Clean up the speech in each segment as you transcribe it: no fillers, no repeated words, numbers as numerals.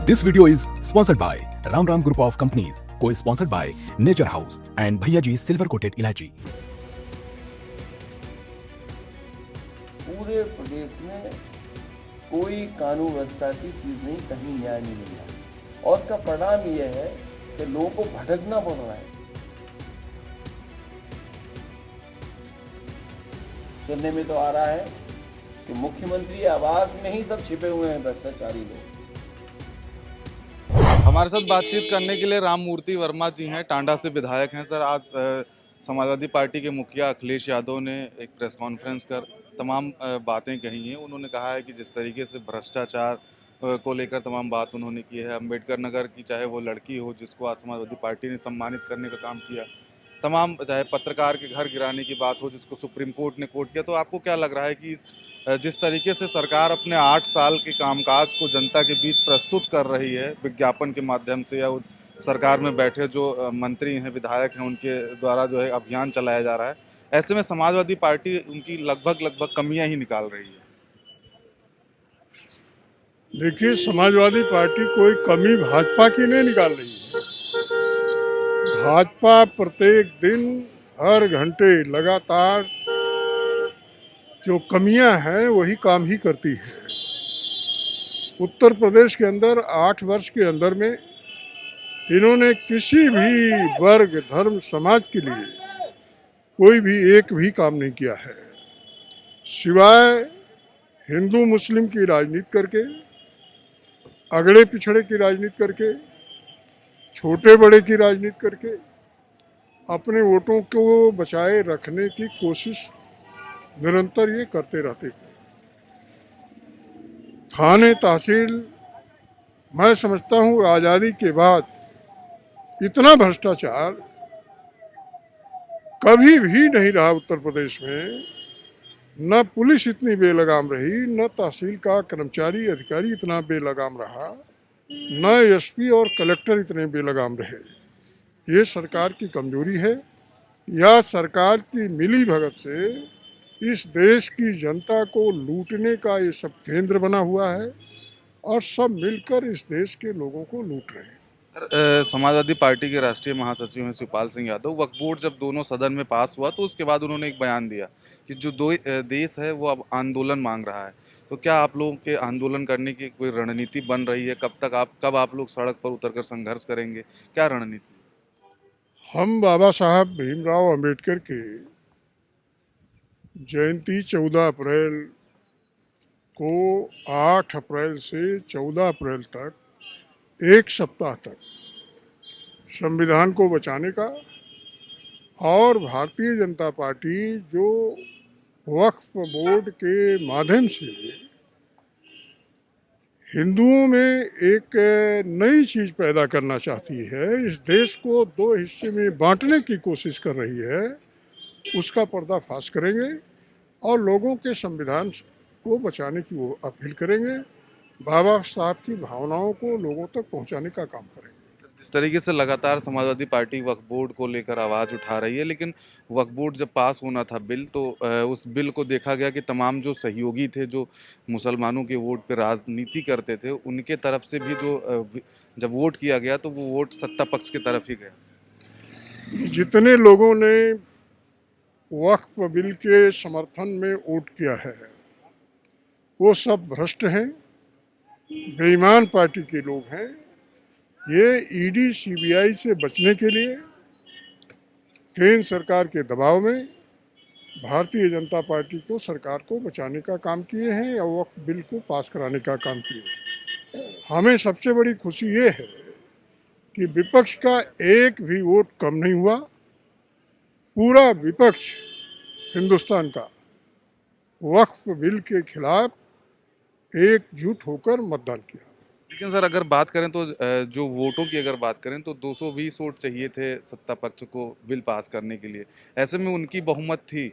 This video is sponsored by Ram Ram Group of Companies, co-sponsored by Nature House and Bhaiya Ji Silver Coated Ilaichi. पूरे प्रदेश में कोई कानून व्यवस्था की चीज नहीं, कहीं न्याय नहीं मिल रहा है और उसका परिणाम यह है कि लोगों को भटकना पड़ रहा है। सुनने में तो आ रहा है कि मुख्यमंत्री आवास में ही सब छिपे हुए हैं भ्रष्टाचारी लोग। हमारे साथ बातचीत करने के लिए राम मूर्ति वर्मा जी हैं, टांडा से विधायक हैं। सर, आज समाजवादी पार्टी के मुखिया अखिलेश यादव ने एक प्रेस कॉन्फ्रेंस कर तमाम बातें कही हैं। उन्होंने कहा है कि जिस तरीके से भ्रष्टाचार को लेकर तमाम बात उन्होंने की है, अम्बेडकर नगर की चाहे वो लड़की हो जिसको आज समाजवादी पार्टी ने सम्मानित करने का काम किया, तमाम चाहे पत्रकार के घर गिराने की बात हो जिसको सुप्रीम कोर्ट ने कोर्ट किया, तो आपको क्या लग रहा है कि जिस तरीके से सरकार अपने 8 साल के कामकाज को जनता के बीच प्रस्तुत कर रही है विज्ञापन के माध्यम से, या सरकार में बैठे जो मंत्री हैं, विधायक हैं, उनके द्वारा जो है अभियान चलाया जा रहा है, ऐसे में समाजवादी पार्टी उनकी लगभग कमियां ही निकाल रही है? देखिए, समाजवादी पार्टी कोई कमी भाजपा की नहीं निकाल रही है। भाजपा प्रत्येक दिन हर घंटे लगातार जो कमियां हैं वही काम ही करती है। उत्तर प्रदेश के अंदर 8 वर्ष के अंदर में इन्होंने किसी भी वर्ग, धर्म, समाज के लिए कोई भी एक भी काम नहीं किया है, सिवाय हिंदू मुस्लिम की राजनीति करके, अगड़े पिछड़े की राजनीति करके, छोटे बड़े की राजनीति करके अपने वोटों को बचाए रखने की कोशिश निरंतर ये करते रहते हैं। थाने तहसील, मैं समझता हूँ आज़ादी के बाद इतना भ्रष्टाचार कभी भी नहीं रहा उत्तर प्रदेश में। न पुलिस इतनी बेलगाम रही, न तहसील का कर्मचारी अधिकारी इतना बेलगाम रहा, न एसपी और कलेक्टर इतने बेलगाम रहे। ये सरकार की कमजोरी है या सरकार की मिली भगत से इस देश की जनता को लूटने का ये सब केंद्र बना हुआ है और सब मिलकर इस देश के लोगों को लूट रहे हैं। सर, समाजवादी पार्टी के राष्ट्रीय महासचिव हैं शिवपाल सिंह यादव, वक्फ बोर्ड जब दोनों सदन में पास हुआ तो उसके बाद उन्होंने एक बयान दिया कि जो देश है वो अब आंदोलन मांग रहा है। तो क्या आप लोगों के आंदोलन करने की कोई रणनीति बन रही है? कब आप लोग सड़क पर उतरकर संघर्ष करेंगे? क्या रणनीति? हम बाबा साहब भीमराव अंबेडकर के जयंती 14 अप्रैल को 8 अप्रैल से 14 अप्रैल तक एक सप्ताह तक संविधान को बचाने का, और भारतीय जनता पार्टी जो वक्फ बोर्ड के माध्यम से हिंदुओं में एक नई चीज़ पैदा करना चाहती है, इस देश को 2 हिस्से में बांटने की कोशिश कर रही है, उसका पर्दाफाश करेंगे और लोगों के संविधान को बचाने की वो अपील करेंगे। बाबा साहब की भावनाओं को लोगों तक पहुंचाने का काम करेंगे। जिस तरीके से लगातार समाजवादी पार्टी वक्फ बोर्ड को लेकर आवाज़ उठा रही है, लेकिन वक्फ बोर्ड जब पास होना था बिल, तो उस बिल को देखा गया कि तमाम जो सहयोगी थे, जो मुसलमानों के वोट पे राजनीति करते थे, उनके तरफ से भी जो जब वोट किया गया तो वो वोट सत्ता पक्ष की तरफ ही गया। जितने लोगों ने वक्फ बिल के समर्थन में वोट किया है वो सब भ्रष्ट हैं, बेईमान पार्टी के लोग हैं। ये ईडी सीबीआई से बचने के लिए केंद्र सरकार के दबाव में भारतीय जनता पार्टी को, सरकार को बचाने का काम किए हैं या वक्फ बिल को पास कराने का काम किए हैं। हमें सबसे बड़ी खुशी ये है कि विपक्ष का एक भी वोट कम नहीं हुआ। पूरा विपक्ष हिंदुस्तान का वक्फ बिल के खिलाफ एकजुट होकर मतदान किया। लेकिन सर, अगर बात करें तो जो वोटों की अगर बात करें तो 220 वोट चाहिए थे सत्ता पक्ष को बिल पास करने के लिए। ऐसे में उनकी बहुमत थी,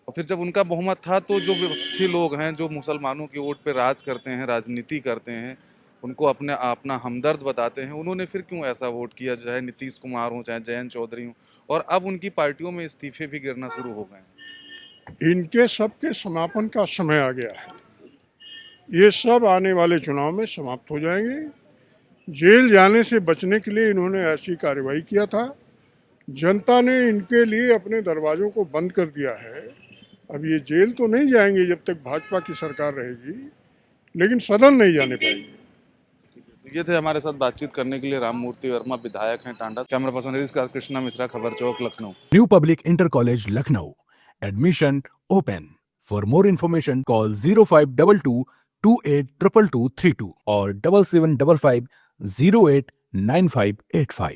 और फिर जब उनका बहुमत था तो जो विपक्षी लोग हैं, जो मुसलमानों के वोट पे राज करते हैं, राजनीति करते हैं, उनको अपना हमदर्द बताते हैं, उन्होंने फिर क्यों ऐसा वोट किया? चाहे नीतीश कुमार हो, चाहे जयंत चौधरी हो, और अब उनकी पार्टियों में इस्तीफे भी गिरना शुरू हो गए। इनके सबके समापन का समय आ गया है। ये सब आने वाले चुनाव में समाप्त हो जाएंगे। जेल जाने से बचने के लिए इन्होंने ऐसी कार्रवाई किया था। जनता ने इनके लिए अपने दरवाजों को बंद कर दिया है। अब ये जेल तो नहीं जाएंगे जब तक भाजपा की सरकार रहेगी, लेकिन सदन नहीं जाने पाएंगे। ये थे हमारे साथ बातचीत करने के लिए राम मूर्ति वर्मा, विधायक हैं टांडा। कैमरा पर्सन हरीश के साथ कृष्णा मिश्रा, खबर चौक, Lucknow. New Public Inter College, Lucknow. Admission open. For more information, call 0522 282232 or 7755 089585.